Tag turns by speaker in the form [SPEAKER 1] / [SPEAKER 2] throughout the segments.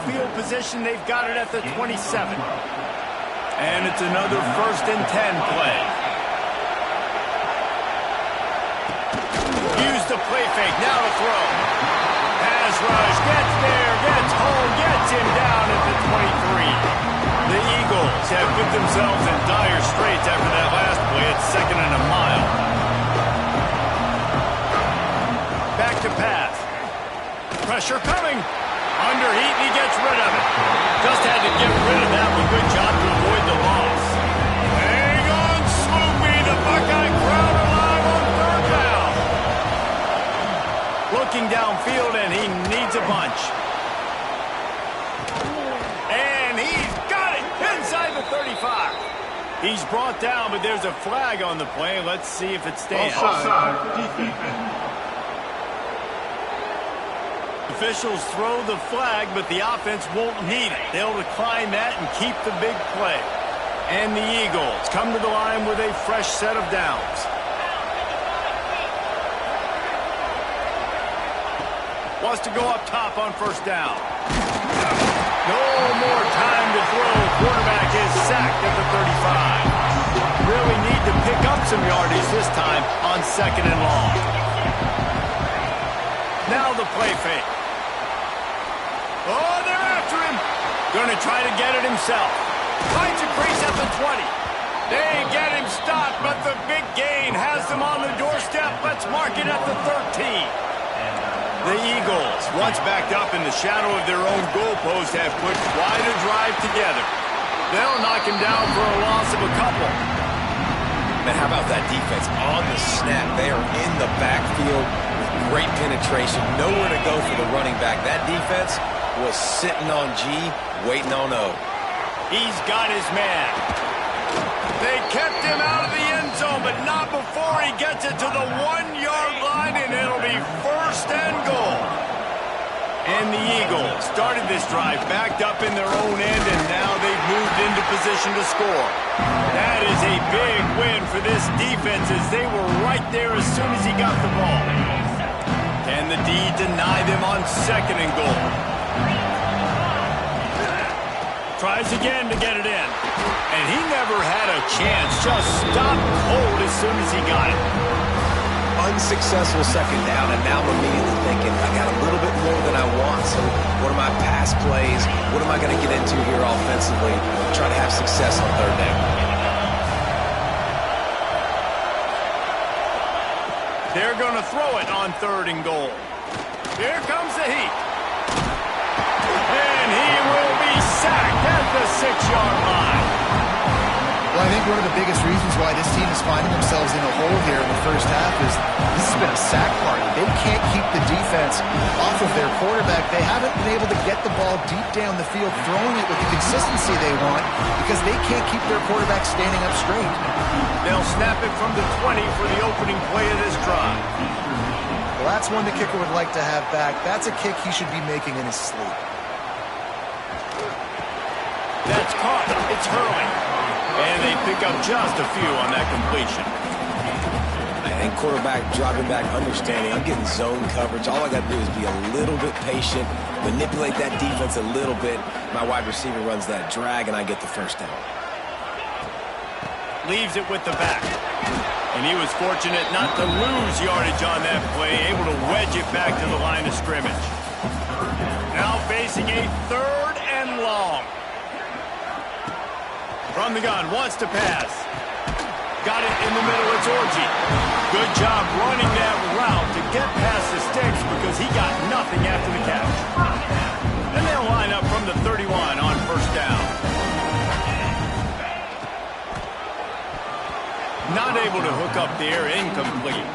[SPEAKER 1] field position. They've got it at the 27. And it's another 1st and 10 play. Use the play fake. Now to throw. Pass rush. Gets there. Gets home. Gets him down at the 23. The Eagles have put themselves in dire straits after that last play. It's 2nd and a mile. Back to pass. Pressure coming. Under heat, and he gets rid of it. Just had to get rid of that one. Good job to avoid the loss. Hang on, Sloopy. The Buckeye crowd alive on 3rd down. Looking downfield, and he needs a bunch. And he's got it inside the 35. He's brought down, but there's a flag on the play. Let's see if it stands.
[SPEAKER 2] Offside. Defense.
[SPEAKER 1] Officials throw the flag, but the offense won't need it. They'll decline that and keep the big play. And the Eagles come to the line with a fresh set of downs. Wants to go up top on 1st down. No more time to throw. Quarterback is sacked at the 35. Really need to pick up some yardage this time on 2nd and long. Now the play fake. Oh, they're after him. Going to try to get it himself. Finds a crease at the 20. They get him stopped, but the big gain has them on the doorstep. Let's mark it at the 13. The Eagles, once backed up in the shadow of their own goalpost, have put quite a drive together. They'll knock him down for a loss of a couple.
[SPEAKER 3] Man, how about that defense on the snap? They are in the backfield with great penetration. Nowhere to go for the running back. That defense was sitting on G, waiting on O.
[SPEAKER 1] He's got his man. They kept him out of the end zone, but not before he gets it to the 1-yard line, and it'll be 1st and goal. And the Eagles started this drive backed up in their own end, and now they've moved into position to score. That is a big win for this defense, as they were right there as soon as he got the ball. Can the D deny them on 2nd and goal? Tries again to get it in. And he never had a chance. Just stopped cold as soon as he got it.
[SPEAKER 3] Unsuccessful 2nd down, and now I'm immediately thinking, I got a little bit more than I want, so what are my pass plays? What am I going to get into here offensively? Try to have success on 3rd down.
[SPEAKER 1] They're going to throw it on 3rd and goal. Here comes the heat. And he will be sacked at the 6-yard line.
[SPEAKER 4] Well, I think one of the biggest reasons why this team is finding themselves in a hole here in the 1st half is this has been a sack party. They can't keep the defense off of their quarterback. They haven't been able to get the ball deep down the field, throwing it with the consistency they want, because they can't keep their quarterback standing up straight.
[SPEAKER 1] They'll snap it from the 20 for the opening play of this drive.
[SPEAKER 4] Well, that's one the kicker would like to have back. That's a kick he should be making in his sleep.
[SPEAKER 1] That's caught. It's hurling. And they pick up just a few on that completion.
[SPEAKER 3] I think quarterback dropping back, understanding I'm getting zone coverage. All I got to do is be a little bit patient, manipulate that defense a little bit. My wide receiver runs that drag, and I get the 1st down.
[SPEAKER 1] Leaves it with the back. And he was fortunate not to lose yardage on that play, able to wedge it back to the line of scrimmage. Now facing a 3rd and long. From the gun, wants to pass. Got it in the middle, it's Orji. Good job running that route to get past the sticks, because he got nothing after the catch. And they'll line up from the 31 on 1st down. Not able to hook up there, incomplete.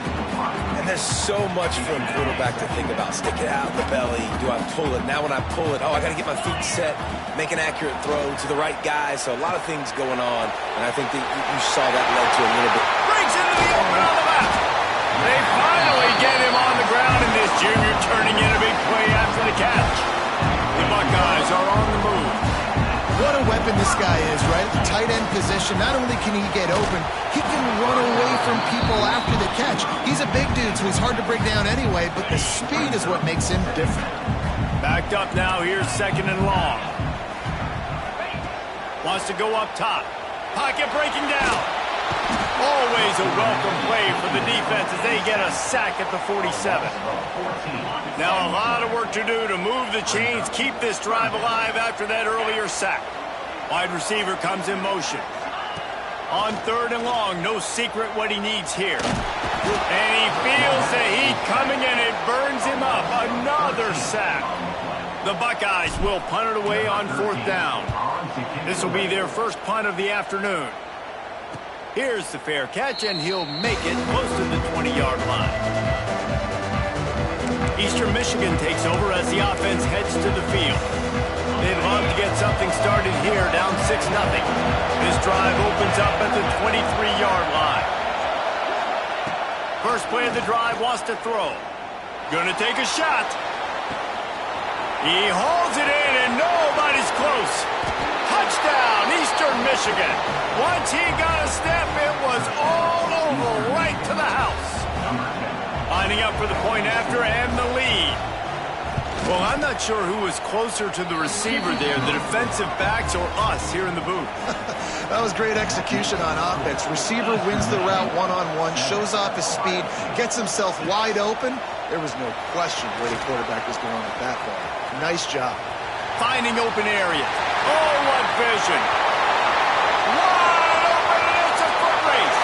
[SPEAKER 3] And there's so much for a quarterback to think about. Stick it out in the belly. Do I pull it? Now when I pull it, I got to get my feet set, make an accurate throw to the right guy. So a lot of things going on, and I think that you saw that led to a little bit.
[SPEAKER 1] Breaks into the open on the left. They finally get him on the ground, and this junior turning in a big play after the catch. The Buckeyes are on the move.
[SPEAKER 4] What a weapon this guy is, right? At the tight end position, not only can he get open, he can run away from people after the catch. He's a big dude, so he's hard to bring down anyway, but the speed is what makes him different.
[SPEAKER 1] Backed up now. Here's 2nd and long. Wants to go up top. Pocket breaking down. Always a welcome play for the defense as they get a sack at the 47. Now a lot of work to do to move the chains, keep this drive alive after that earlier sack. Wide receiver comes in motion. On 3rd and long, no secret what he needs here. And he feels the heat coming and it burns him up. Another sack. The Buckeyes will punt it away on 4th down. This will be their first punt of the afternoon. Here's the fair catch, and he'll make it close to the 20-yard line. Eastern Michigan takes over as the offense heads to the field. They'd love to get something started here, down 6-0. This drive opens up at the 23-yard line. First play of the drive, wants to throw. Gonna take a shot. He hauls it in, and nobody's close. Touchdown, Eastern Michigan. Once he got a step, it was all over, right to the house. Lining up for the point after and the lead. Well, I'm not sure who was closer to the receiver there, the defensive backs or us here in the booth.
[SPEAKER 4] That was great execution on offense. Receiver wins the route one-on-one, shows off his speed, gets himself wide open. There was no question where the quarterback was going with that ball. Nice job.
[SPEAKER 1] Finding open area. Oh, what vision. Wide open, and it's a foot race.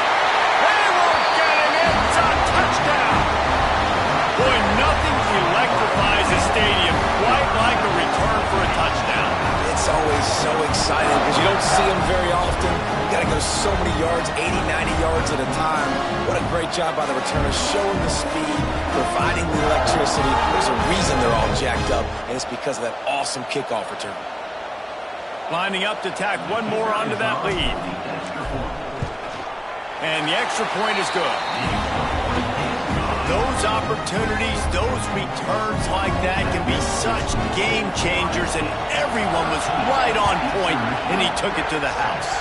[SPEAKER 1] They won't get him. It's a touchdown. Boy, nothing electrifies a stadium quite like a return for a touchdown.
[SPEAKER 3] It's always so exciting because you don't see them very often. You got to go so many yards, 80, 90 yards at a time. What a great job by the returners, showing the speed, providing the electricity. There's a reason they're all jacked up, and it's because of that awesome kickoff return.
[SPEAKER 1] Lining up to tack one more onto that lead. And the extra point is good. Those opportunities, those returns like that can be such game changers, and everyone was right on point, and he took it to the house.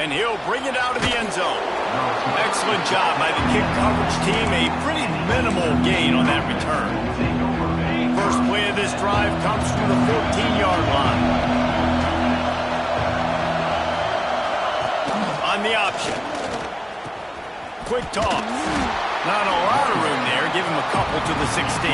[SPEAKER 1] And he'll bring it out of the end zone. Excellent job by the kick coverage team. A pretty minimal gain on that return. First play of this drive comes from the 14-yard line. On the option. Quick toss. Not a lot of room there. Give him a couple to the 16.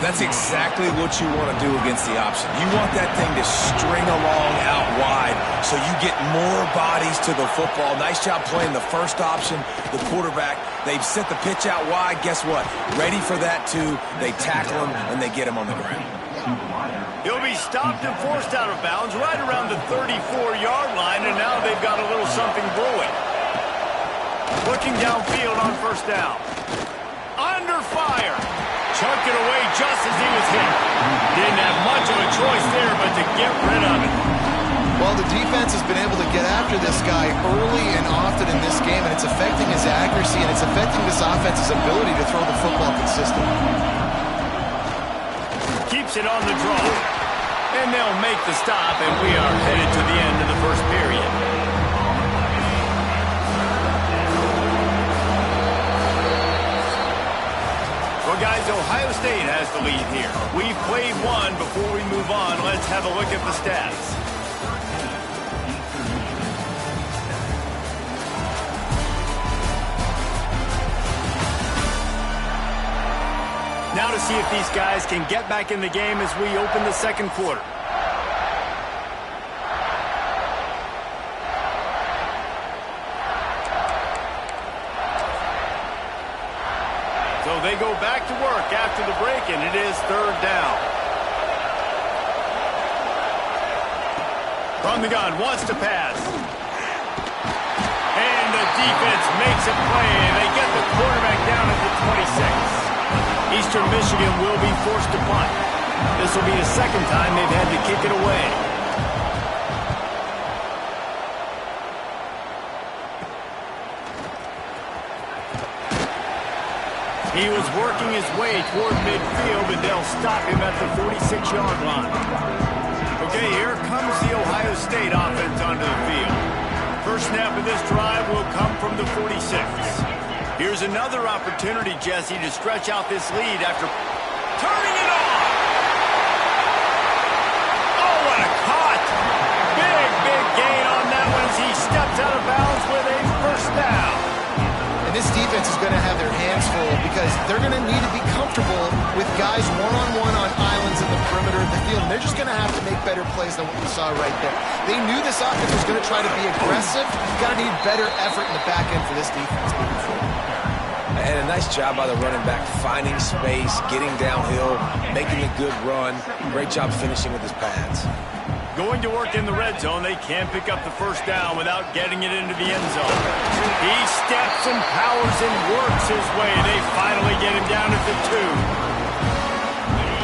[SPEAKER 3] That's exactly what you want to do against the option. You want that thing to string along out wide so you get more bodies to the football. Nice job playing the first option. The quarterback, they've sent the pitch out wide. Guess what? Ready for that, too. They tackle him, and they get him on the ground.
[SPEAKER 1] He'll be stopped and forced out of bounds right around the 34-yard line, and now they've got a little something brewing. Looking downfield on first down. Under fire. Chunked it away just as he was hit. Didn't have much of a choice there but to get rid of it.
[SPEAKER 4] Well, the defense has been able to get after this guy early and often in this game, and it's affecting his accuracy, and it's affecting this offense's ability to throw the football consistently.
[SPEAKER 1] Keeps it on the draw. And they'll make the stop, and we are headed to the end of the first period. Well, guys, Ohio State has the lead here. We've played one. Before we move on, let's have a look at the stats. Now to see if these guys can get back in the game as we open the second quarter. So they go back to work after the break, and it is third down. From the gun, wants to pass. And the defense makes a play, and they get the quarterback down at the 26. Eastern Michigan will be forced to punt. This will be the second time they've had to kick it away. He was working his way toward midfield, and they'll stop him at the 46-yard line. Okay, here comes the Ohio State offense onto the field. First snap of this drive will come from the 46. Here's another opportunity, Jesse, to stretch out this lead after turning it on. Oh, what a caught. Big gain on that one as he steps out of bounds with a first down.
[SPEAKER 4] And this defense is going to have their hands full because they're going to need to be comfortable with guys one-on-one on islands in the perimeter of the field. And they're just going to have to make better plays than what we saw right there. They knew this offense was going to try to be aggressive. You've got to need better effort in the back end for this defense moving forward.
[SPEAKER 3] And a nice job by the running back, finding space, getting downhill, making a good run. Great job finishing with his pads.
[SPEAKER 1] Going to work in the red zone, they can't pick up the first down without getting it into the end zone. He steps and powers and works his way. They finally get him down at the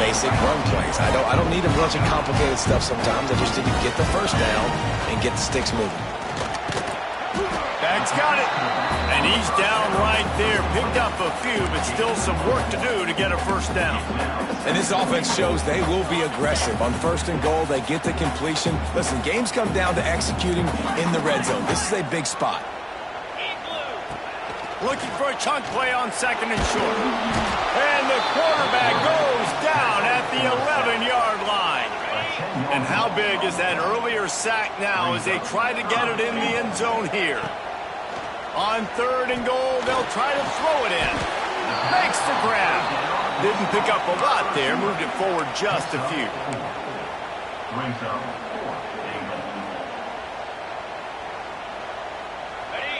[SPEAKER 1] 2.
[SPEAKER 3] Basic run plays. I don't need a bunch of complicated stuff sometimes. I just need to get the first down and get the sticks moving.
[SPEAKER 1] Back's got it. And he's down right there. Picked up a few, but still some work to do to get a first down.
[SPEAKER 3] And this offense shows they will be aggressive. On first and goal, they get the completion. Listen, games come down to executing in the red zone. This is a big spot.
[SPEAKER 1] Looking for a chunk play on second and short. And the quarterback goes down at the 11-yard line. And how big is that earlier sack now as they try to get it in the end zone here? On third and goal, they'll try to throw it in. Makes the grab. Didn't pick up a lot there, moved it forward just a few.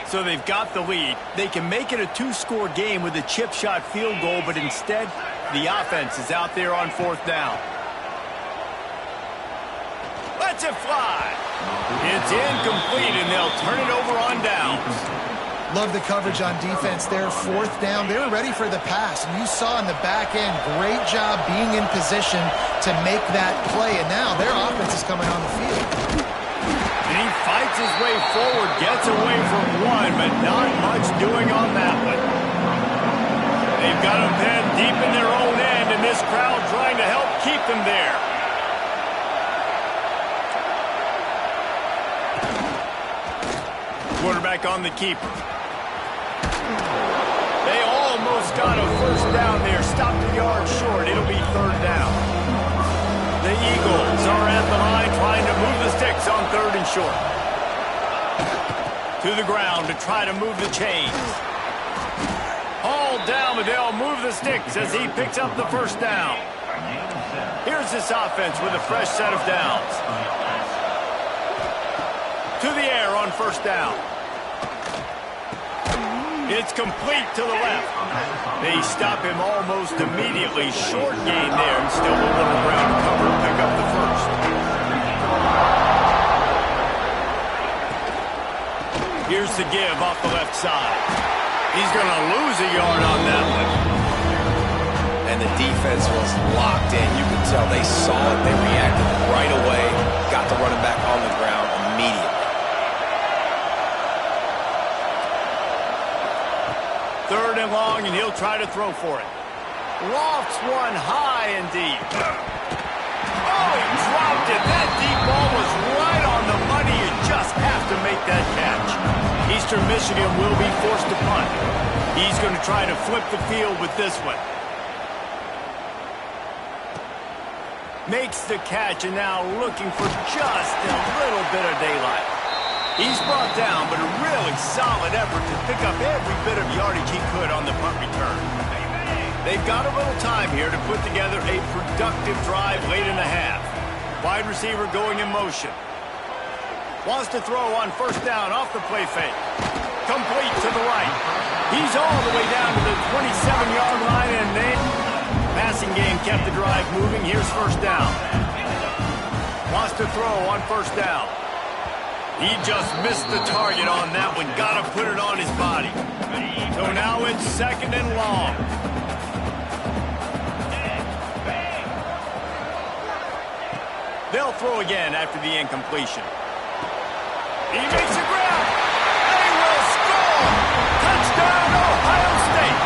[SPEAKER 1] So they've got the lead. They can make it a 2-score game with a chip shot field goal, but instead, the offense is out there on fourth down. Lets it fly. It's incomplete, and they'll turn it over on downs.
[SPEAKER 4] Love the coverage on defense there. Fourth down, they were ready for the pass. And you saw in the back end, great job being in position to make that play. And now their offense is coming on the field.
[SPEAKER 1] And he fights his way forward, gets away from one, but not much doing on that one. They've got him pinned deep in their own end, and this crowd trying to help keep them there. Quarterback on the keeper. They almost got a first down there. Stopped a yard short. It'll be third down. The Eagles are at the line trying to move the sticks on third and short. To the ground to try to move the chains. Hauled down, but they'll move the sticks as he picks up the first down. Here's this offense with a fresh set of downs. To the air on first down. It's complete to the left. They stop him almost immediately. Short gain there and still a little ground cover to pick up the first. Here's the give off the left side. He's going to lose a yard on that one.
[SPEAKER 3] And the defense was locked in. You could tell they saw it. They reacted right away. Got the running back on the ground immediately.
[SPEAKER 1] Third and long, and he'll try to throw for it. Lofts one high and deep. Oh, he dropped it. That deep ball was right on the money. You just have to make that catch. Eastern Michigan will be forced to punt. He's going to try to flip the field with this one. Makes the catch, and now looking for just a little bit of daylight. He's brought down, but a really solid effort to pick up every bit of yardage he could on the punt return. They've got a little time here to put together a productive drive late in the half. Wide receiver going in motion. Wants to throw on first down off the play fake. Complete to the right. He's all the way down to the 27-yard line, and then passing game kept the drive moving. Here's first down. Wants to throw on first down. He just missed the target on that one. Got to put it on his body. So now it's second and long. They'll throw again after the incompletion. He makes a grab. They will score. Touchdown, Ohio State.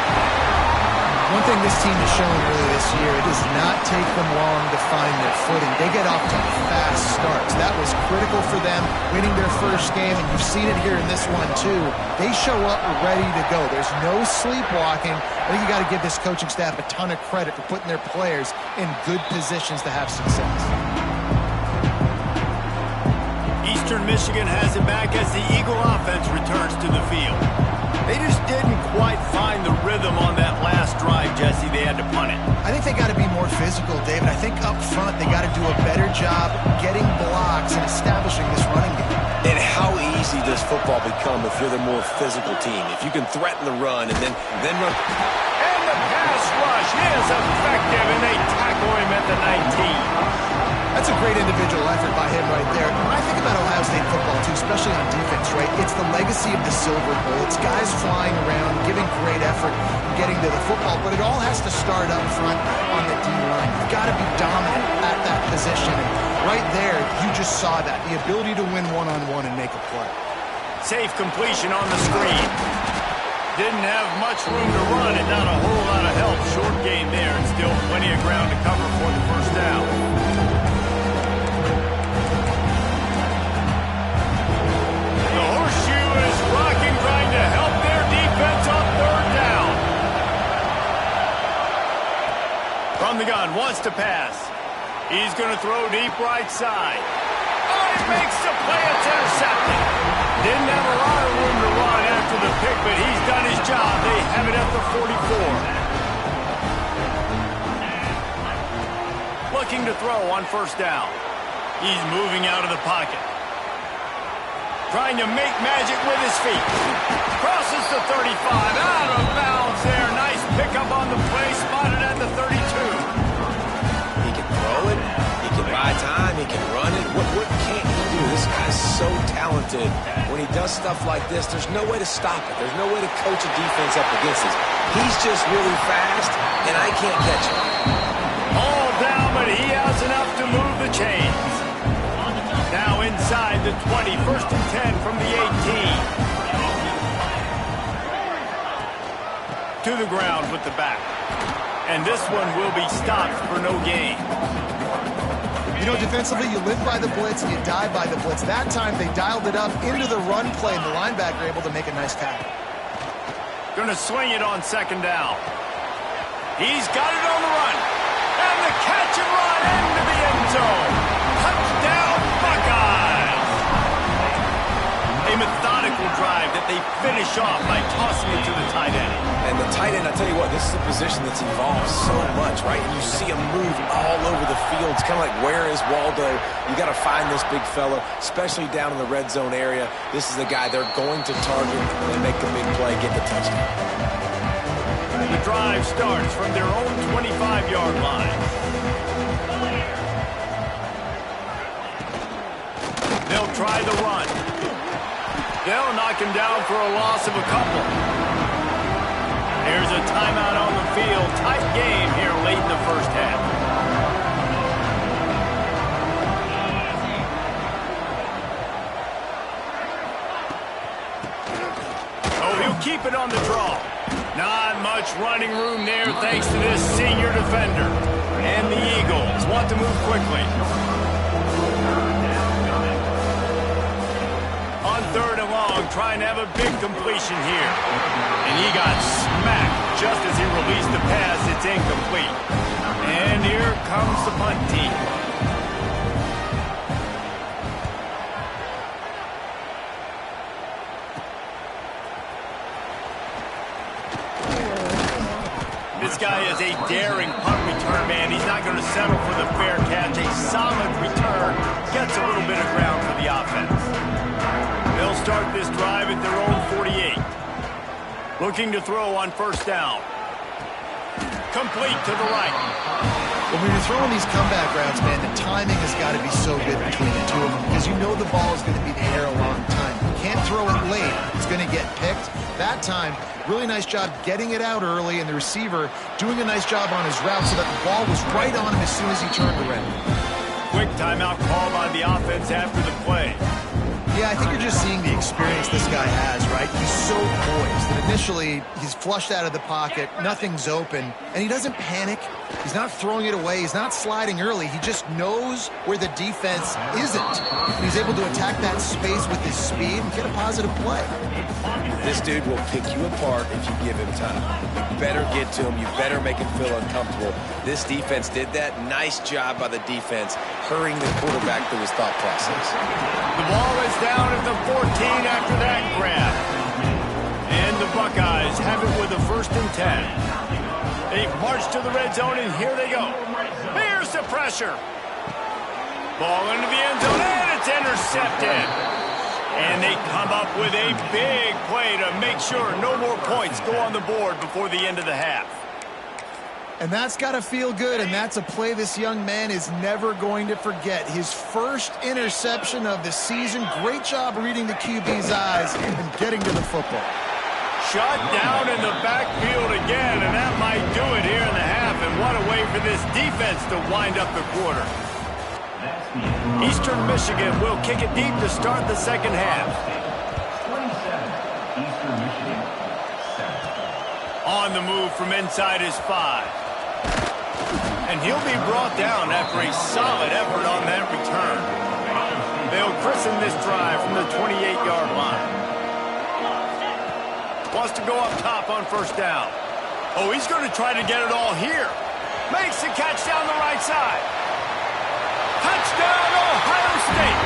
[SPEAKER 4] One One thing this team has shown early this year, it does not take them long to find their footing. They get off to fast starts. That was critical for them, winning their first game, and you've seen it here in this one too. They show up ready to go. There's no sleepwalking. I think you got to give this coaching staff a ton of credit for putting their players in good positions to have success.
[SPEAKER 1] Eastern Michigan has it back as the Eagle offense returns to the field. They just didn't quite find the rhythm on that last drive, Jesse. They had to punt it.
[SPEAKER 4] I think they got to be more physical, David. I think up front they got to do a better job getting blocks and establishing this running game.
[SPEAKER 3] And how easy does football become if you're the more physical team? If you can threaten the run and then run.
[SPEAKER 1] And the pass rush is effective, and they tackle him at the 19.
[SPEAKER 4] That's a great individual effort by him right there. When I think about Ohio State football, too, especially on defense, right, it's the legacy of the Silver Bowl. It's guys flying around, giving great effort, and getting to the football, but it all has to start up front on the D-line. You've got to be dominant at that position, and right there, you just saw that, the ability to win one-on-one and make a play.
[SPEAKER 1] Safe completion on the screen. Didn't have much room to run and not a whole lot of help. Short gain there, and still plenty of ground to cover for the first down. Trying to help their defense on third down. From the gun, wants to pass. He's going to throw deep right side. Oh, he makes the play. It's intercepted. Didn't have a lot of room to run after the pick, but he's done his job. They have it at the 44. Looking to throw on first down. He's moving out of the pocket. Trying to make magic with his feet. Crosses the 35. Out of bounds there. Nice pickup on the play. Spotted at the 32.
[SPEAKER 3] He can throw it. He can buy time. He can run it. What can't he do? This guy's so talented. When he does stuff like this, there's no way to stop it. There's no way to coach a defense up against this. He's just really fast, and I can't catch him.
[SPEAKER 1] All down, but he has enough to move the chains. Now inside the 20, first and 10 from the 18. To the ground with the back. And this one will be stopped for no gain.
[SPEAKER 4] You know, defensively, you live by the blitz and you die by the blitz. That time, they dialed it up into the run play, and the linebacker able to make a nice tackle.
[SPEAKER 1] Going to swing it on second down. He's got it on the run. And the catch and run into the end zone. Touchdown, Buckeyes! A methodical drive that they finish off by tossing it to the tight end.
[SPEAKER 3] And the tight end, I tell you what, this is a position that's evolved so much, right? And you see him move all over the field. It's kind of like, where is Waldo? You got to find this big fella, especially down in the red zone area. This is the guy they're going to target and make the big play, get the touchdown.
[SPEAKER 1] The drive starts from their own 25-yard line. They'll try the run. They'll knock him down for a loss of a couple. There's a timeout on the field. Tight game here late in the first half. Oh, he'll keep it on the draw. Not much running room there thanks to this senior defender. And the Eagles want to move quickly. On third and long, trying to have a big completion here. And he got smacked just as he released the pass. It's incomplete. And here comes the punt team. This guy is a daring punt return man. He's not going to settle for the fair catch. A solid return. Gets a little bit of ground for the offense. They'll start this drive at their own 48. Looking to throw on first down. Complete to the right.
[SPEAKER 4] When you're throwing these comeback routes, man, the timing has got to be so good between the two of them because you know the ball is going to be in the air a long time. You can't throw it late. It's going to get picked. That time, really nice job getting it out early, and the receiver doing a nice job on his route so that the ball was right on him as soon as he turned around.
[SPEAKER 1] Quick timeout call by the offense after the play.
[SPEAKER 4] Yeah, I think you're just seeing the experience this guy has, right? He's so poised that initially he's flushed out of the pocket, nothing's open, and he doesn't panic. He's not throwing it away. He's not sliding early. He just knows where the defense isn't. And he's able to attack that space with his speed and get a positive play.
[SPEAKER 3] This dude will pick you apart if you give him time. You better get to him. You better make him feel uncomfortable. This defense did that. Nice job by the defense, hurrying the quarterback through his thought process.
[SPEAKER 1] The ball is down at the 14 after that grab. And the Buckeyes have it with a 1st and 10. They march to the red zone, and here they go. Here's the pressure. Ball into the end zone, and it's intercepted. And they come up with a big play to make sure no more points go on the board before the end of the half.
[SPEAKER 4] And that's got to feel good, and that's a play this young man is never going to forget. His first interception of the season. Great job reading the QB's eyes and getting to the football.
[SPEAKER 1] Shut down in the backfield again, and that might do it here in the half. And what a way for this defense to wind up the quarter. Eastern Michigan will kick it deep to start the second half.
[SPEAKER 2] 27, Eastern Michigan, 7.
[SPEAKER 1] On the move from inside his 5. And he'll be brought down after a solid effort on that return. They'll christen this drive from the 28-yard line. Wants to go up top on 1st down. Oh, he's going to try to get it all here. Makes the catch down the right side. Touchdown, Ohio State.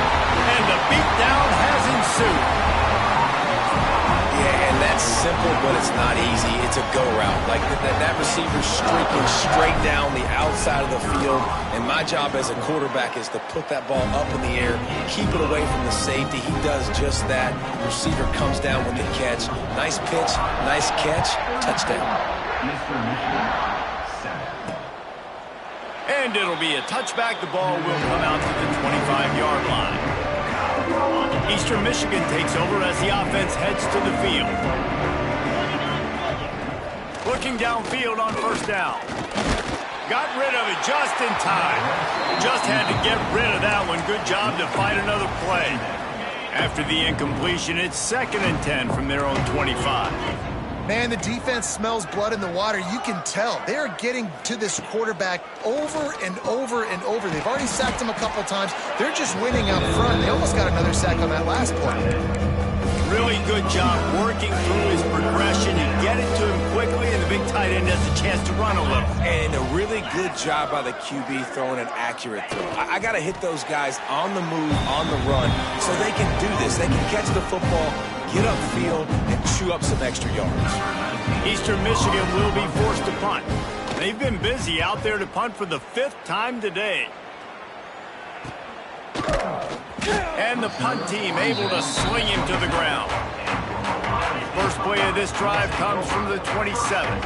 [SPEAKER 1] And the beatdown has ensued.
[SPEAKER 3] Yeah, and that's simple, but it's not easy. It's a go route. Like that receiver streaking straight down the outside of the field. And my job as a quarterback is to put that ball up in the air, keep it away from the safety. He does just that. The receiver comes down with the catch. Nice pitch, nice catch, touchdown.
[SPEAKER 2] Eastern Michigan, 7.
[SPEAKER 1] And it'll be a touchback. The ball will come out to the 25-yard line. Eastern Michigan takes over as the offense heads to the field. Looking downfield on 1st down. Got rid of it just in time. Just had to get rid of that one. Good job to fight another play. After the incompletion, it's 2nd and 10 from their own 25.
[SPEAKER 4] Man, the defense smells blood in the water. You can tell. They're getting to this quarterback over and over and over. They've already sacked him a couple times. They're just winning out front. They almost got another sack on that last play.
[SPEAKER 1] Really good job working through his progression. You get it to him quickly, and the big tight end has a chance to run a little.
[SPEAKER 3] And a really good job by the QB throwing an accurate throw. I got to hit those guys on the move, on the run, so they can do this. They can catch the football, get upfield, and chew up some extra yards.
[SPEAKER 1] Eastern Michigan will be forced to punt. They've been busy out there to punt for the 5th time today. And the punt team able to sling him to the ground. First play of this drive comes from the 27.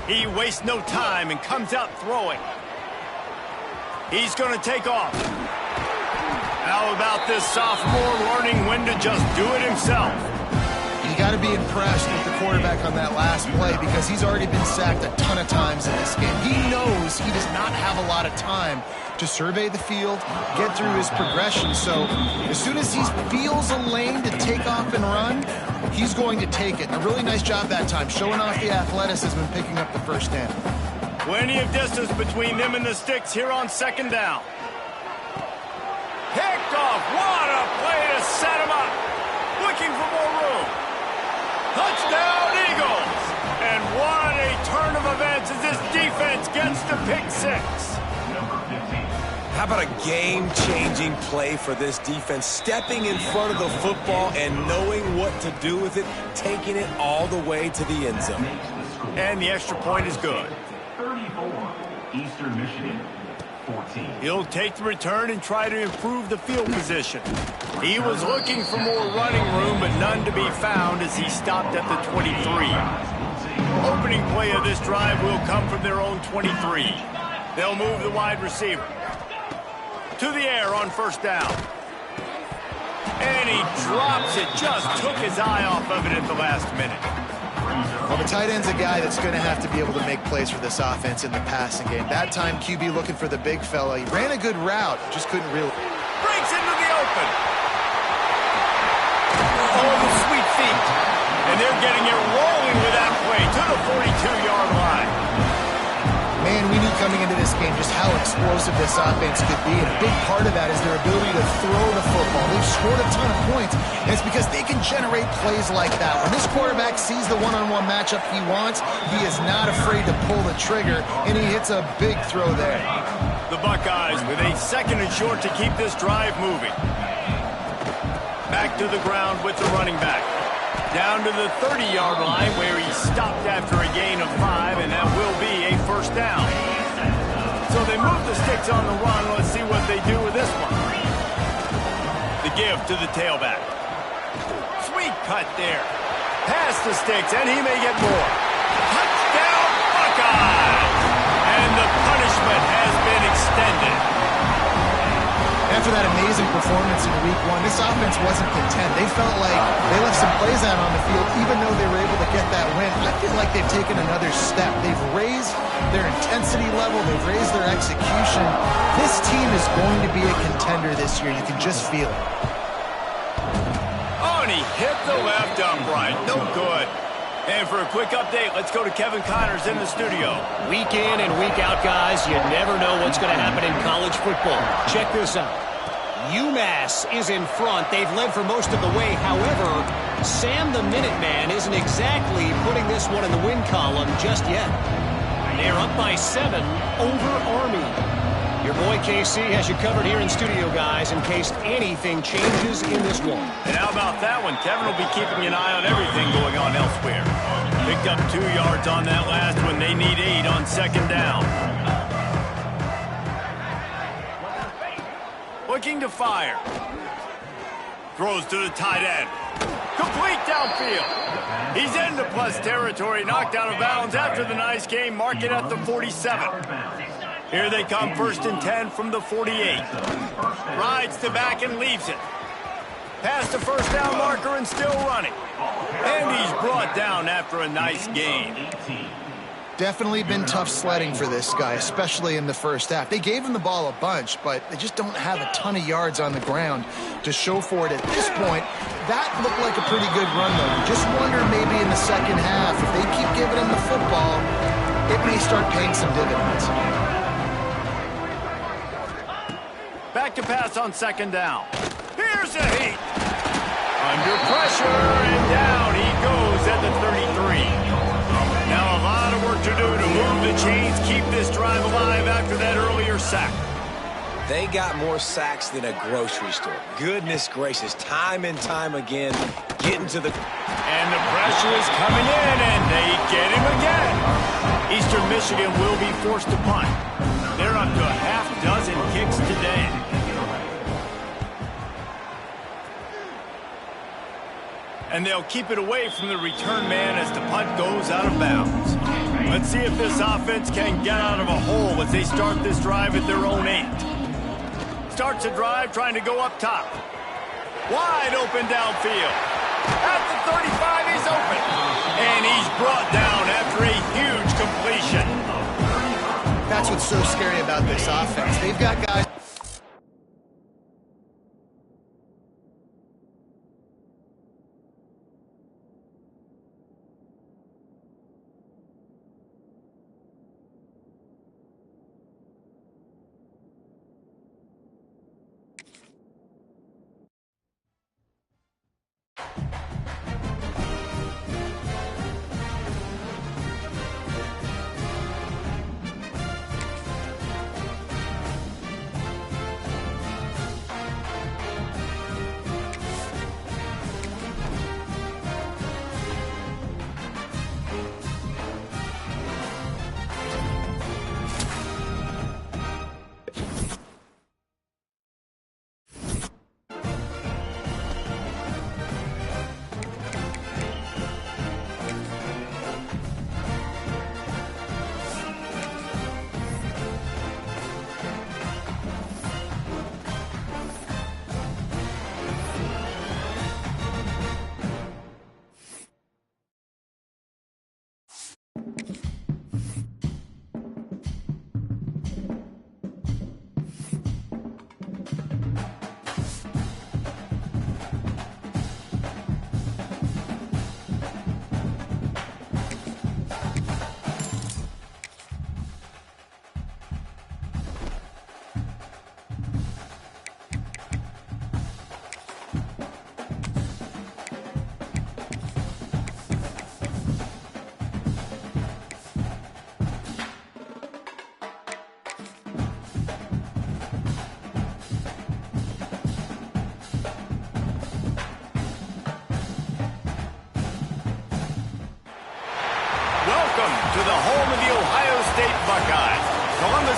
[SPEAKER 1] He wastes no time and comes out throwing. He's going to take off. How about this sophomore learning when to just do it himself?
[SPEAKER 4] You got to be impressed with the quarterback on that last play because he's already been sacked a ton of times in this game. He knows he does not have a lot of time to survey the field, get through his progression. So as soon as he feels a lane to take off and run, he's going to take it. And a really nice job that time, showing off the athleticism and picking up the 1st down.
[SPEAKER 1] Plenty of distance between them and the sticks here on 2nd down. Picked off. What a play to set him up. Looking for more room. Touchdown, Eagles! And what a turn of events as this defense gets the pick 6.
[SPEAKER 3] How about a game-changing play for this defense? Stepping in front of the football and knowing what to do with it, taking it all the way to the end zone.
[SPEAKER 1] And the extra point is good.
[SPEAKER 2] 34, Eastern Michigan, 14.
[SPEAKER 1] He'll take the return and try to improve the field position. He was looking for more running room, but none to be found as he stopped at the 23. Opening play of this drive will come from their own 23. They'll move the wide receiver to the air on 1st down. And he drops it. Just took his eye off of it at the last minute.
[SPEAKER 4] Well, the tight end's a guy that's going to have to be able to make plays for this offense in the passing game. That time, QB looking for the big fella. He ran a good route, just couldn't really.
[SPEAKER 1] Breaks Gets into the open. Oh, the sweet feet. And they're getting it rolling with that play to the 42-yard line.
[SPEAKER 4] Man, we knew coming into this game just how explosive this offense could be, and a big part of that is their ability to throw the football. They've scored a ton of points, and it's because they can generate plays like that. When this quarterback sees the one-on-one matchup he wants, he is not afraid to pull the trigger, and he hits a big throw there.
[SPEAKER 1] The Buckeyes with a 2nd and short to keep this drive moving. Back to the ground with the running back. Down to the 30-yard line where he stopped after a gain of 5, and that will be a first down. So they move the sticks on the run. Let's see what they do with this one. The give to the tailback. Sweet cut there. Pass the sticks, and he may get more. Touchdown, Buckeyes! And the punishment has been extended.
[SPEAKER 4] After that amazing performance in Week 1, this offense wasn't content. They felt like they left some plays out on the field, even though they were able to get that win. I feel like they've taken another step. They've raised their intensity level. They've raised their execution. This team is going to be a contender this year. You can just feel it.
[SPEAKER 1] Oh, and he hit the left upright. No good. And for a quick update, let's go to Kevin Connors in the studio.
[SPEAKER 5] Week in and week out, guys, you never know what's going to happen in college football. Check this out. UMass is in front. They've led for most of the way. However, Sam the Minuteman isn't exactly putting this one in the win column just yet. They're up by 7 over Army. Your boy KC has you covered here in studio, guys, in case anything changes in this one.
[SPEAKER 1] And how about that one? Kevin will be keeping an eye on everything going on elsewhere. Picked up 2 yards on that last one. They need 8 on 2nd down. Looking to fire. Throws to the tight end. Complete downfield. He's into plus territory, knocked out of bounds after the nice game. Mark it at the 47. Here they come, 1st and 10 from the 48. Rides to back and leaves it. Past the first down marker and still running. And he's brought down after a nice gain.
[SPEAKER 4] Definitely been tough sledding for this guy, especially in the first half. They gave him the ball a bunch, but they just don't have a ton of yards on the ground to show for it at this point. That looked like a pretty good run, though. Just wonder maybe in the second half, if they keep giving him the football, it may start paying some dividends.
[SPEAKER 1] Back to pass on 2nd down. Here's a heat. Under pressure, and down he goes at the 33. Now a lot of work to do to move the chains, keep this drive alive after that earlier sack.
[SPEAKER 3] They got more sacks than a grocery store. Goodness gracious, time and time again, getting to the...
[SPEAKER 1] And the pressure is coming in, and they get him again. Eastern Michigan will be forced to punt. They're up to a half-dozen kicks today. And they'll keep it away from the return man as the punt goes out of bounds. Let's see if this offense can get out of a hole as they start this drive at their own 8. Starts a drive trying to go up top. Wide open downfield. At the 35, he's open. And he's brought down after a huge completion.
[SPEAKER 4] That's what's so scary about this offense. They've got guys...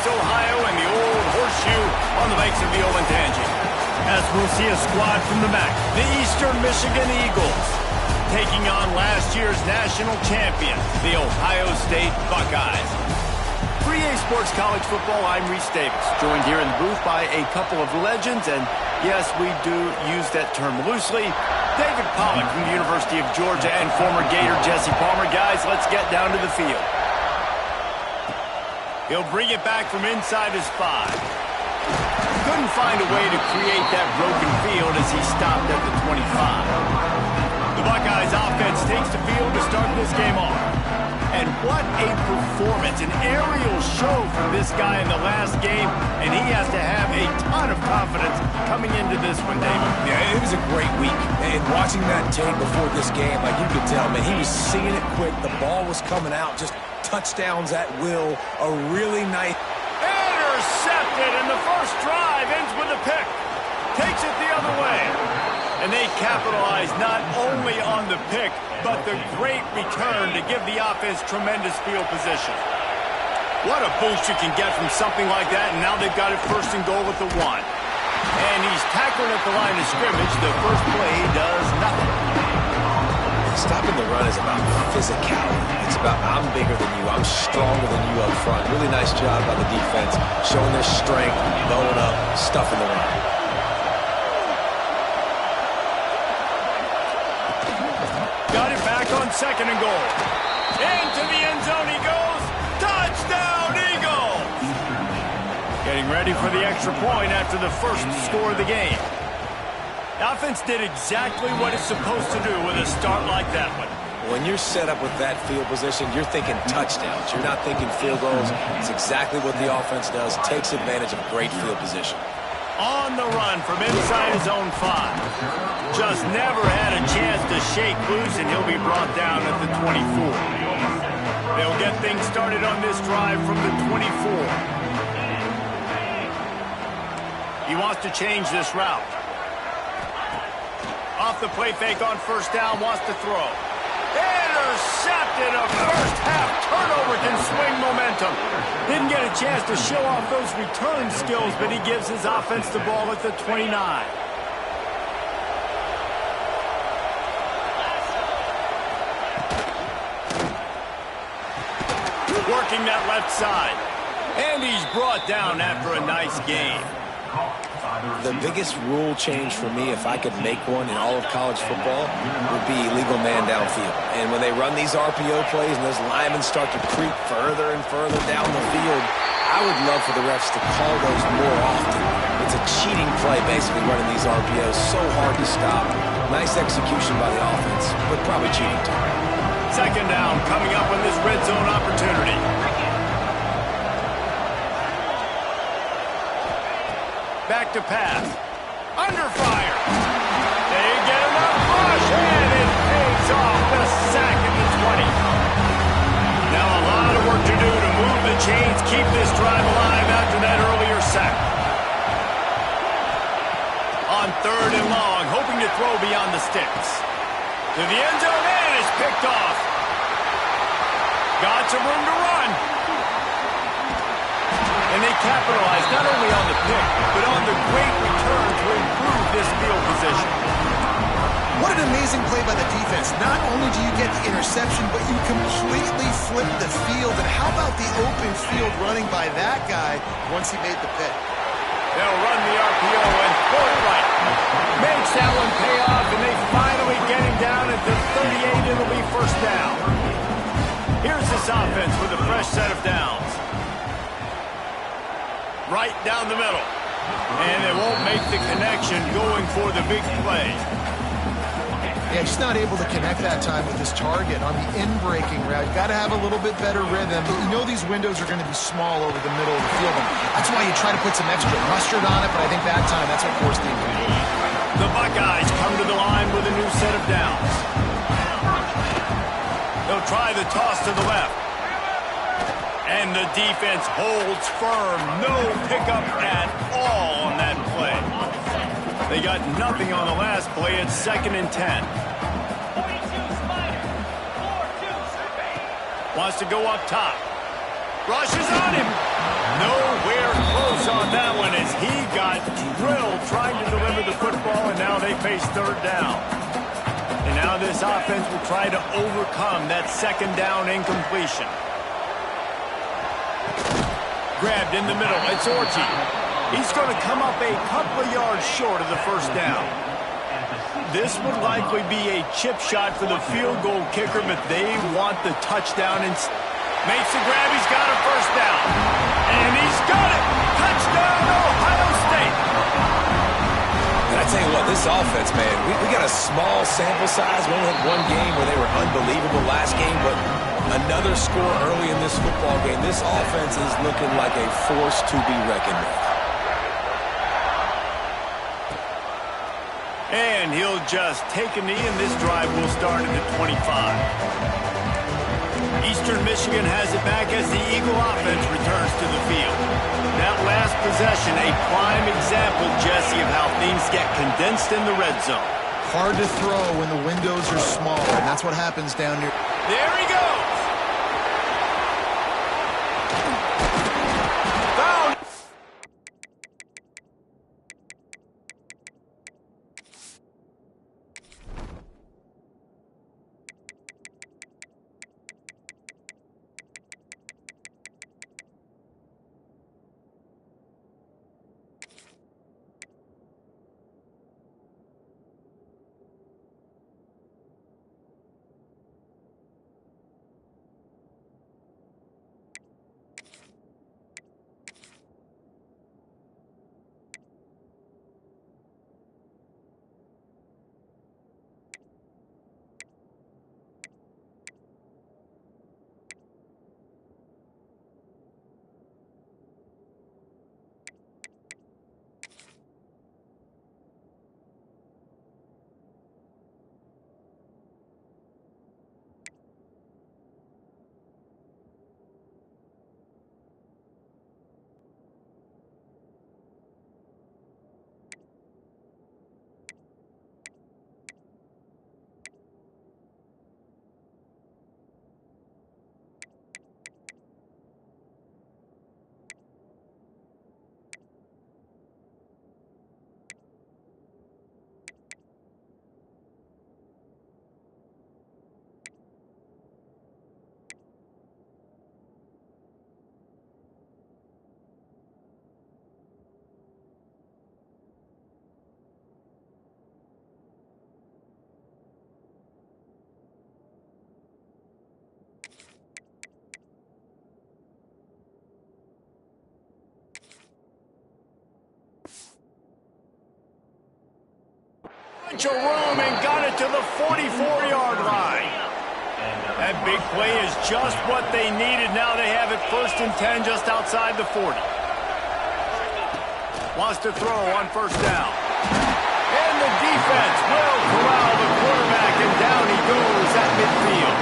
[SPEAKER 1] Columbus, Ohio, and the old horseshoe on the banks of the Olentangy. As we'll see a squad from the MAC, the Eastern Michigan Eagles, taking on last year's national champion, the Ohio State Buckeyes. For EA Sports College Football, I'm Reese Davis, joined here in the booth by a couple of legends, and yes, we do use that term loosely. David Pollack from the University of Georgia and former Gator Jesse Palmer. Guys, let's get down to the field. He'll bring it back from inside his 5. Couldn't find a way to create that broken field as he stopped at the 25. The Buckeyes offense takes the field to start this game off. And what a performance, an aerial show from this guy in the last game, and he has to have a ton of confidence coming into this one, David.
[SPEAKER 3] Yeah, it was a great week. And watching that tape before this game, like you could tell, man, he was seeing it quick. The ball was coming out, just touchdowns at will. A really nice...
[SPEAKER 1] Intercepted, and the first drive ends with a pick. Takes it the other way. And they capitalize not only on the pick, but the great return to give the offense tremendous field position. What a boost you can get from something like that, and now they've got it first and goal with the 1. And he's tackling at the line of scrimmage. The first play does nothing.
[SPEAKER 3] Stopping the run is about physicality. It's about I'm bigger than you, I'm stronger than you up front. Really nice job by the defense, showing their strength, bowing up, stuffing the run.
[SPEAKER 1] Got it back on second and goal. Into the end zone he goes. Touchdown, Eagle! Getting ready for the extra point after the first score of the game. The offense did exactly what it's supposed to do with a start like that one.
[SPEAKER 3] When you're set up with that field position, you're thinking touchdowns. You're not thinking field goals. It's exactly what the offense does. Takes advantage of great field position.
[SPEAKER 1] On the run from inside his own 5. Just never had a chance to shake loose, and he'll be brought down at the 24. They'll get things started on this drive from the 24. He wants to change this route. Off the play fake on first down, wants to throw. Intercepted. A first half turnover can swing momentum. Didn't get a chance to show off those return skills, but he gives his offense the ball at the 29. Working that left side. And he's brought down after a nice game.
[SPEAKER 3] The biggest rule change for me, if I could make one in all of college football, would be illegal man downfield. And when they run these RPO plays and those linemen start to creep further and further down the field, I would love for the refs to call those more often. It's a cheating play, basically, running these RPOs. So hard to stop. Nice execution by the offense, but probably cheating too.
[SPEAKER 1] Second down coming up on this red zone opportunity. Back to pass. Under fire. They get enough rush, and it pays off. The sack at the 20. Now a lot of work to do to move the chains, keep this drive alive after that earlier sack. On third and long, hoping to throw beyond the sticks. To the end zone, and it's picked off. Got some room to run. And they capitalize not only on the pick, but on the great return to improve this field position.
[SPEAKER 4] What an amazing play by the defense. Not only do you get the interception, but you completely flip the field. And how about the open field running by that guy once he made the pick?
[SPEAKER 1] They'll run the RPO and pull it right. Makes that one pay off, and they finally get him down at the 38. It'll be first down. Here's this offense with a fresh set of downs. Right down the middle. And they won't make the connection going for the big play.
[SPEAKER 4] Yeah, just not able to connect that time with his target on the in-breaking route. Got to have a little bit better rhythm. But you know these windows are going to be small over the middle of the field. And that's why you try to put some extra mustard on it. But I think that time, that's what forced him to do.
[SPEAKER 1] The Buckeyes come to the line with a new set of downs. They'll try the toss to the left. And the defense holds firm. No pickup at all on that play. They got nothing on the last play. It's 2nd and 10. Wants to go up top. Rushes on him. No got drilled trying to deliver the football, and now they face third down. And now this offense will try to overcome that second down incompletion. Grabbed in the middle. It's Orchie. He's going to come up a couple of yards short of the first down. This would likely be a chip shot for the field goal kicker, but they want the touchdown. And makes the grab. He's got a first down. And he's got it. Touchdown, Ohio State.
[SPEAKER 3] And I tell you what, this offense, man, we got a small sample size. We only had one game where they were unbelievable last game, but another score early in this football game. This offense is looking like a force to be reckoned with.
[SPEAKER 1] And he'll just take a knee, and this drive will start at the 25. Eastern Michigan has it back as the Eagle offense returns to the field. That last possession, a prime example, Jesse, of how things get condensed in the red zone.
[SPEAKER 4] Hard to throw when the windows are small, and that's what happens down here.
[SPEAKER 1] There he goes. Found. Bunch of room and got it to the 44-yard line. That big play is just what they needed. Now they have it 1st and 10 just outside the 40. Wants to throw on first down. And the defense will corral the quarterback, and down he goes at midfield.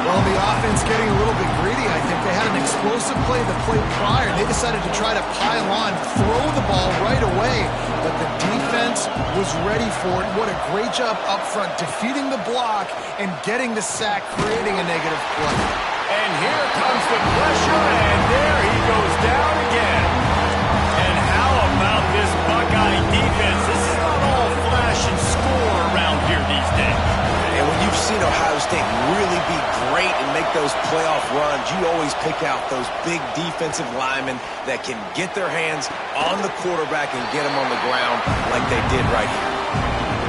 [SPEAKER 4] Well, the offense getting a little bit greedy, I think. They had an explosive play the play prior. They decided to try to pile on, throw the ball right away, but the defense was ready for it. What a great job up front, defeating the block and getting the sack, creating a negative play.
[SPEAKER 1] And here comes the pressure, and there he goes down again. And how about this Buckeye defense? This is not all flash and score around here these days.
[SPEAKER 3] And when you've seen Ohio State really be great and make those playoff runs, you always pick out those big defensive linemen that can get their hands on the quarterback and get him on the ground like they did right here.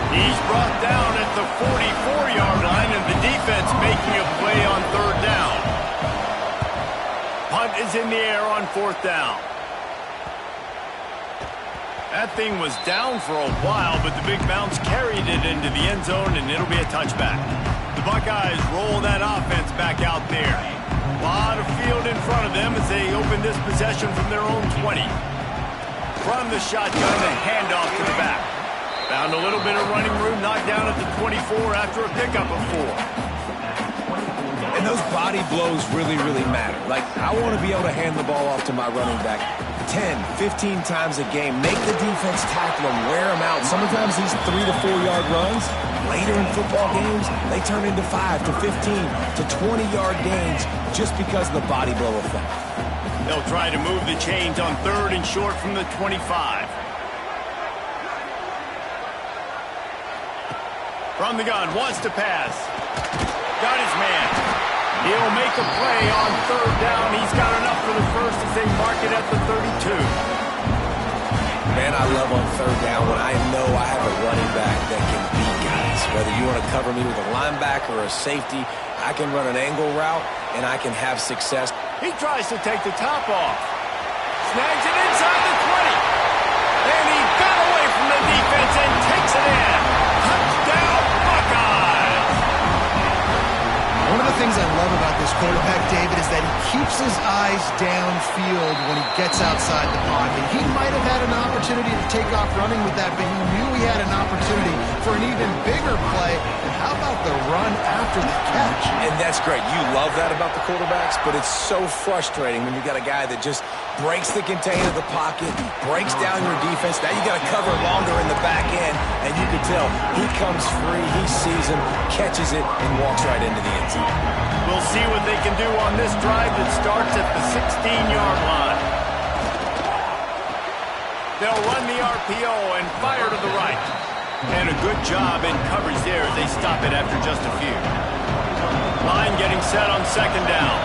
[SPEAKER 1] He's brought down at the 44-yard line, and the defense making a play on third down. Punt is in the air on fourth down. That thing was down for a while, but the big bounce carried it into the end zone, and it'll be a touchback. The Buckeyes roll that offense back out there. A lot of field in front of them as they open this possession from their own 20. From the shotgun, a handoff to the back. Found a little bit of running room, knocked down at the 24 after a pickup of 4.
[SPEAKER 3] And those body blows really, really matter. Like, I want to be able to hand the ball off to my running back 10, 15 times a game. Make the defense tackle him, wear him out. Sometimes these 3 to 4 yard runs, later in football games, they turn into 5 to 15 to 20 yard gains just because of the body blow effect.
[SPEAKER 1] They'll try to move the chains on 3rd and short from the 25. From the gun, wants to pass. Got his man. He'll make a play on 3rd down. He's got enough for the first as they mark it at the 32.
[SPEAKER 3] Man, I love on 3rd down when I know I have a running back that can beat guys. Whether you want to cover me with a linebacker or a safety, I can run an angle route and I can have success.
[SPEAKER 1] He tries to take the top off. Snags it inside the 20. And he got away from the defense and takes it in. Touchdown, Buckeyes!
[SPEAKER 4] One of the things I love about this quarterback, David, is that he keeps his eyes downfield when he gets outside the pocket. He might have had an opportunity to take off running with that, but he knew he had an opportunity for an even bigger play. And how about the run after the catch?
[SPEAKER 3] And that's great. You love that about the quarterbacks, but it's so frustrating when you got a guy that just breaks the container of the pocket, breaks down your defense. Now you got to cover longer in the back end, and you can tell he comes free, he sees him, catches it, and walks right into the end zone.
[SPEAKER 1] We'll see what they can do on this drive that starts at the 16-yard line. They'll run the RPO and fire to the right. And a good job in coverage there as they stop it after just a few. Line getting set on 2nd down.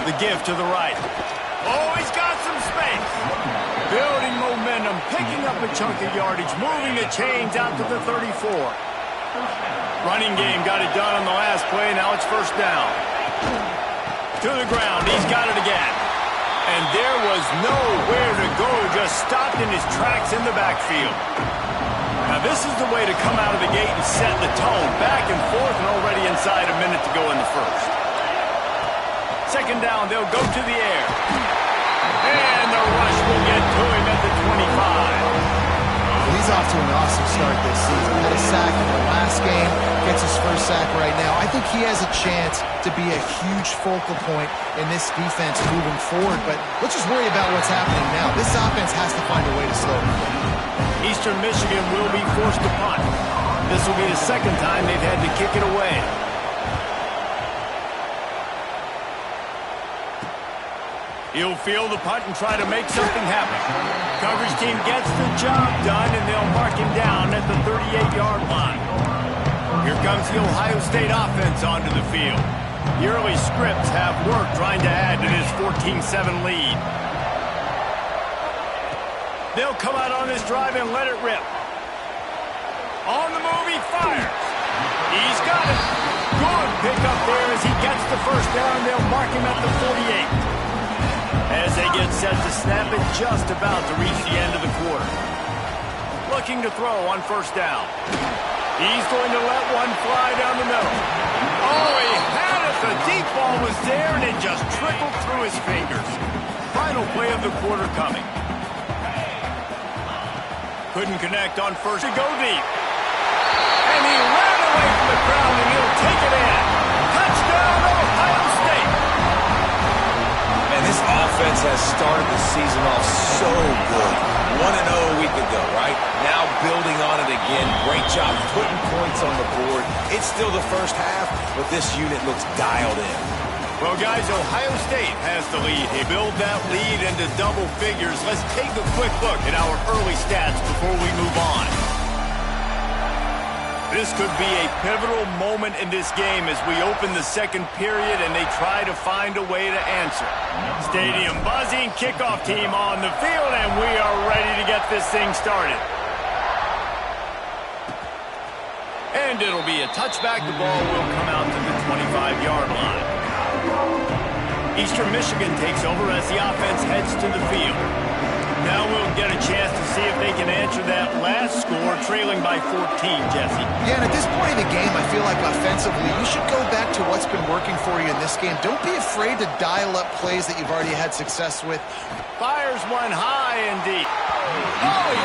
[SPEAKER 1] The give to the right. Oh, he's got some space. Building momentum, picking up a chunk of yardage, moving the chains out to the 34. Running game got it done on the last play. Now it's 1st down. To the ground. He's got it again. And there was nowhere to go. Just stopped in his tracks in the backfield. Now this is the way to come out of the gate and set the tone. Back and forth and already inside a minute to go in the 1st. 2nd down. They'll go to the air. And the rush will get to him at the 25.
[SPEAKER 4] He's off to an awesome start this season. Had a sack in the last game, gets his 1st sack right now. I think he has a chance to be a huge focal point in this defense moving forward, but let's just worry about what's happening now. This offense has to find a way to slow him down.
[SPEAKER 1] Eastern Michigan will be forced to punt. This will be the 2nd time they've had to kick it away. He'll field the punt and try to make something happen. Coverage team gets the job done, and they'll mark him down at the 38-yard line. Here comes the Ohio State offense onto the field. The early scripts have work trying to add to this 14-7 lead. They'll come out on this drive and let it rip. On the move, he fires. He's got it. Good pickup there as he gets the 1st down. They'll mark him at the 48. As they get set to snap it, just about to reach the end of the quarter. Looking to throw on 1st down. He's going to let one fly down the middle. Oh, he had it. The deep ball was there, and it just trickled through his fingers. Final play of the quarter coming. Couldn't connect on 1st to go deep. And he ran away from the crowd, and he'll take it in. Touchdown, Ohio State.
[SPEAKER 3] And this offense has started the season off so good. 1-0 a week ago, right? Now building on it again. Great job putting points on the board. It's still the 1st half, but this unit looks dialed in.
[SPEAKER 1] Well, guys, Ohio State has the lead. They build that lead into double figures. Let's take a quick look at our early stats before we move on. This could be a pivotal moment in this game as we open the 2nd period and they try to find a way to answer. Stadium buzzing, kickoff team on the field, and we are ready to get this thing started. And it'll be a touchback. The ball will come out to the 25-yard line. Eastern Michigan takes over as the offense heads to the field. Now we'll get a chance to see if they can answer that last score, trailing by 14, Jesse.
[SPEAKER 4] Yeah, and at this point in the game, I feel like offensively, you should go back to what's been working for you in this game. Don't be afraid to dial up plays that you've already had success with.
[SPEAKER 1] Fires one high and deep. Oh,